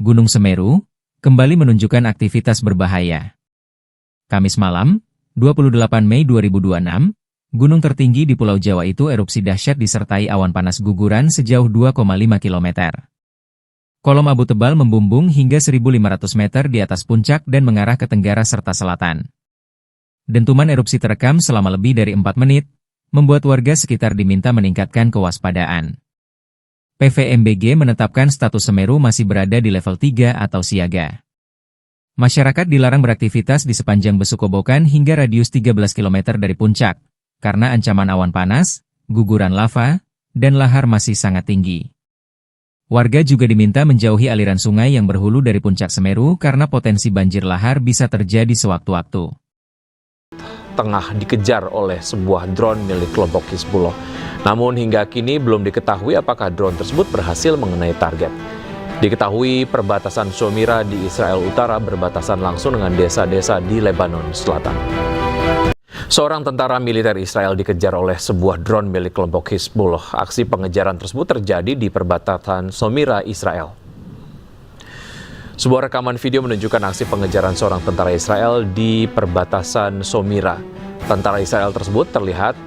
Gunung Semeru, kembali menunjukkan aktivitas berbahaya. Kamis malam, 28 Mei 2026, gunung tertinggi di Pulau Jawa itu erupsi dahsyat disertai awan panas guguran sejauh 2,5 km. Kolom abu tebal membumbung hingga 1.500 meter di atas puncak dan mengarah ke tenggara serta selatan. Dentuman erupsi terekam selama lebih dari 4 menit, membuat warga sekitar diminta meningkatkan kewaspadaan. PVMBG menetapkan status Semeru masih berada di level 3 atau siaga. Masyarakat dilarang beraktivitas di sepanjang Besukobokan hingga radius 13 km dari puncak, karena ancaman awan panas, guguran lava, dan lahar masih sangat tinggi. Warga juga diminta menjauhi aliran sungai yang berhulu dari puncak Semeru karena potensi banjir lahar bisa terjadi sewaktu-waktu. Tengah dikejar oleh sebuah drone milik kelompok Hizbullah. Namun hingga kini belum diketahui apakah drone tersebut berhasil mengenai target. Diketahui perbatasan Somira di Israel Utara berbatasan langsung dengan desa-desa di Lebanon Selatan. Seorang tentara militer Israel dikejar oleh sebuah drone milik kelompok Hizbullah. Aksi pengejaran tersebut terjadi di perbatasan Somira, Israel. Sebuah rekaman video menunjukkan aksi pengejaran seorang tentara Israel di perbatasan Somira. Tentara Israel tersebut terlihat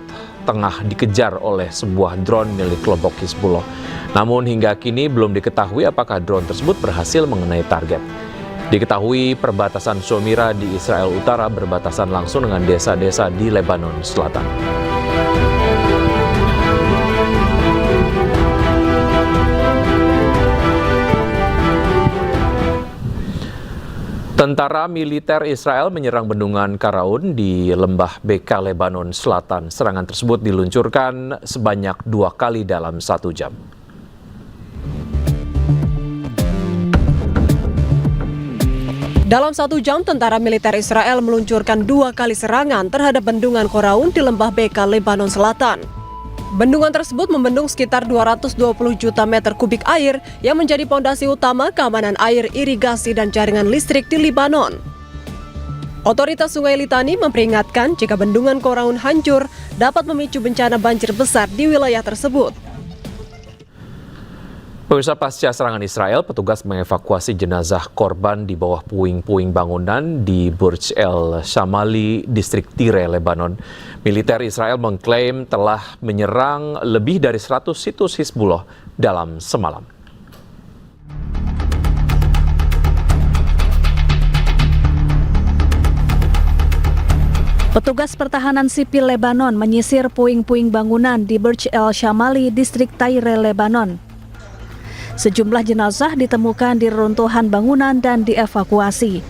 tengah dikejar oleh sebuah drone milik kelompok Hizbullah. Namun hingga kini belum diketahui apakah drone tersebut berhasil mengenai target. Diketahui perbatasan Somira di Israel Utara berbatasan langsung dengan desa-desa di Lebanon Selatan. Tentara militer Israel menyerang bendungan Karaun di lembah Beka, Lebanon Selatan. Serangan tersebut diluncurkan sebanyak 2 kali dalam 1 jam. Dalam 1 jam, tentara militer Israel meluncurkan 2 kali serangan terhadap bendungan Karaun di lembah Beka, Lebanon Selatan. Bendungan tersebut membendung sekitar 220 juta meter kubik air yang menjadi pondasi utama keamanan air, irigasi, dan jaringan listrik di Lebanon. Otoritas Sungai Litani memperingatkan jika bendungan Karaun hancur dapat memicu bencana banjir besar di wilayah tersebut. Pemirsa, pasca serangan Israel, petugas mengevakuasi jenazah korban di bawah puing-puing bangunan di Burj El Shamali, distrik Tire, Lebanon. Militer Israel mengklaim telah menyerang lebih dari 100 situs Hizbullah dalam semalam. Petugas pertahanan sipil Lebanon menyisir puing-puing bangunan di Burj El Shamali, distrik Tire, Lebanon. Sejumlah jenazah ditemukan di reruntuhan bangunan dan dievakuasi.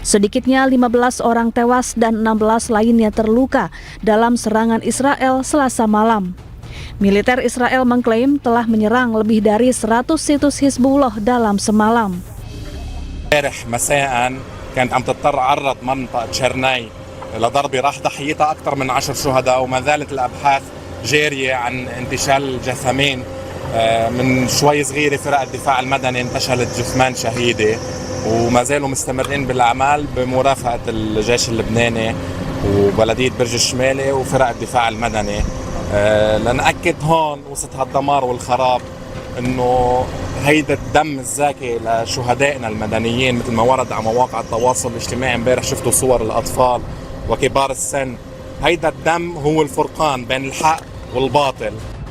Sedikitnya 15 orang tewas dan 16 lainnya terluka dalam serangan Israel Selasa malam. Militer Israel mengklaim telah menyerang lebih dari 100 situs Hizbullah dalam semalam. امبارح مساء كانت عم تتعرض منطقة شرناي لضربة راح ضحيتها أكثر من 10 شهداء وما زالت الأبحاث جارية عن انتشال الجثمين. من شوي صغيرة فرق الدفاع المدني انتشلت جثمان شهيدة وما زالوا مستمرين بالأعمال بمرافقة الجيش اللبناني وبلدية برج الشمالي وفرق الدفاع المدني. لنأكد هون وسط هالدمار والخراب إنه هيدا الدم الزاكي لشهدائنا المدنيين مثل ما ورد على مواقع التواصل الاجتماعي. امبارح شفتوا صور الأطفال وكبار السن. هيدا الدم هو الفرقان بين الحق والباطل.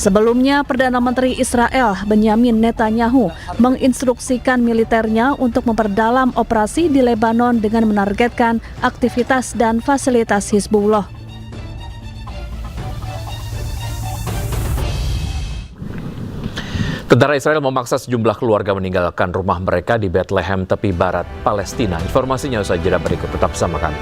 Sebelumnya, Perdana Menteri Israel Benyamin Netanyahu menginstruksikan militernya untuk memperdalam operasi di Lebanon dengan menargetkan aktivitas dan fasilitas Hizbullah. Tentara Israel memaksa sejumlah keluarga meninggalkan rumah mereka di Bethlehem, tepi barat Palestina. Informasinya usai jeda berikut, tetap bersama kami.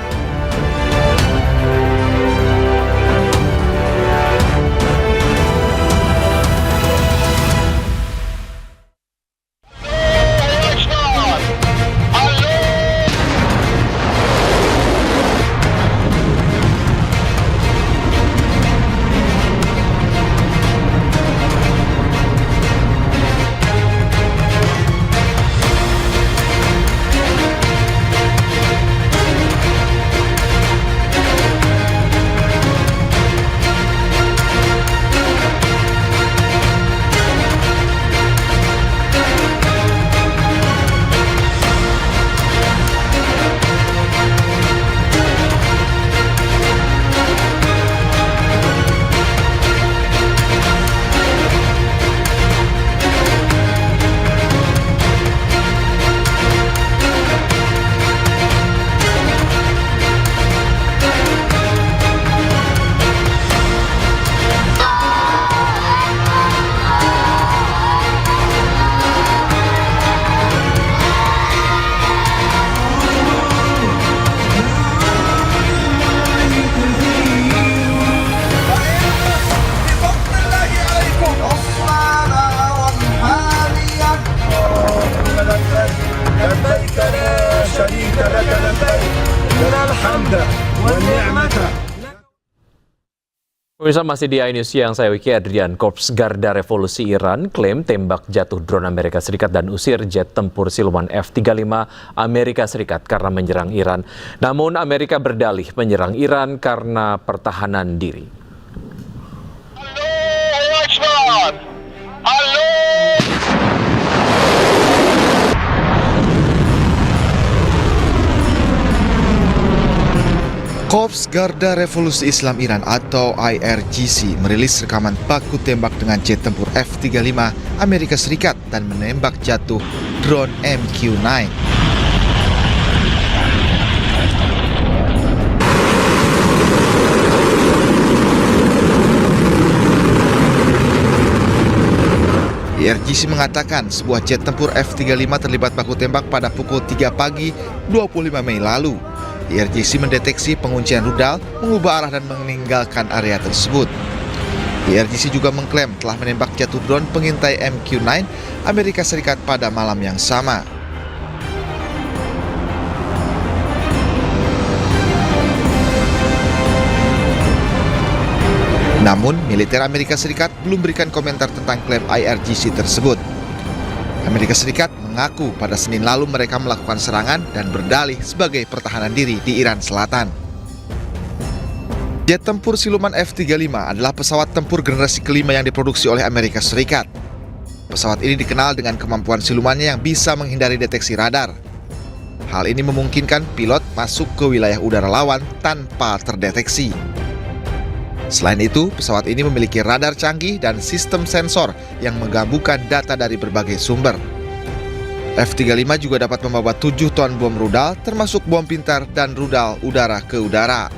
Pemirsa, masih di iNews Siang, saya Wiki Adrian. Korps Garda Revolusi Iran klaim tembak jatuh drone Amerika Serikat dan usir jet tempur siluman F-35 Amerika Serikat karena menyerang Iran. Namun Amerika berdalih menyerang Iran karena pertahanan diri. Korps Garda Revolusi Islam Iran atau IRGC merilis rekaman baku tembak dengan jet tempur F-35 Amerika Serikat dan menembak jatuh drone MQ-9. IRGC mengatakan sebuah jet tempur F-35 terlibat baku tembak pada pukul 3 pagi 25 Mei lalu. IRGC mendeteksi penguncian rudal, mengubah arah dan meninggalkan area tersebut. IRGC juga mengklaim telah menembak jatuh drone pengintai MQ-9 Amerika Serikat pada malam yang sama. Namun, militer Amerika Serikat belum berikan komentar tentang klaim IRGC tersebut. Amerika Serikat mengaku pada Senin lalu mereka melakukan serangan dan berdalih sebagai pertahanan diri di Iran Selatan. Jet tempur siluman F-35 adalah pesawat tempur generasi kelima yang diproduksi oleh Amerika Serikat. Pesawat ini dikenal dengan kemampuan silumannya yang bisa menghindari deteksi radar. Hal ini memungkinkan pilot masuk ke wilayah udara lawan tanpa terdeteksi. Selain itu, pesawat ini memiliki radar canggih dan sistem sensor yang menggabungkan data dari berbagai sumber. F-35 juga dapat membawa 7 ton bom rudal, termasuk bom pintar dan rudal udara ke udara.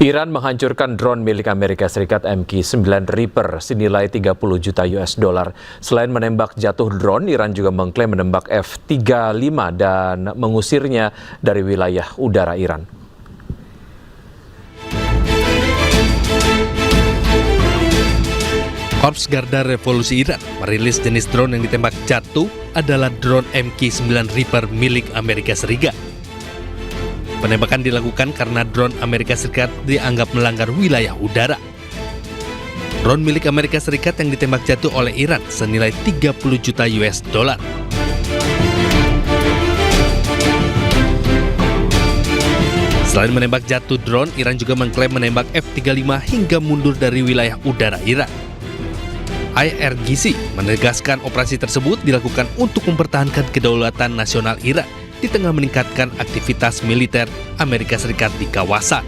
Iran menghancurkan drone milik Amerika Serikat MQ-9 Reaper senilai 30 juta US dollar. Selain menembak jatuh drone, Iran juga mengklaim menembak F-35 dan mengusirnya dari wilayah udara Iran. Korps Garda Revolusi Iran merilis jenis drone yang ditembak jatuh adalah drone MQ-9 Reaper milik Amerika Serikat. Penembakan dilakukan karena drone Amerika Serikat dianggap melanggar wilayah udara. Drone milik Amerika Serikat yang ditembak jatuh oleh Iran senilai 30 juta US dollar. Selain menembak jatuh drone, Iran juga mengklaim menembak F-35 hingga mundur dari wilayah udara Iran. IRGC menegaskan operasi tersebut dilakukan untuk mempertahankan kedaulatan nasional Iran di tengah meningkatkan aktivitas militer Amerika Serikat di kawasan.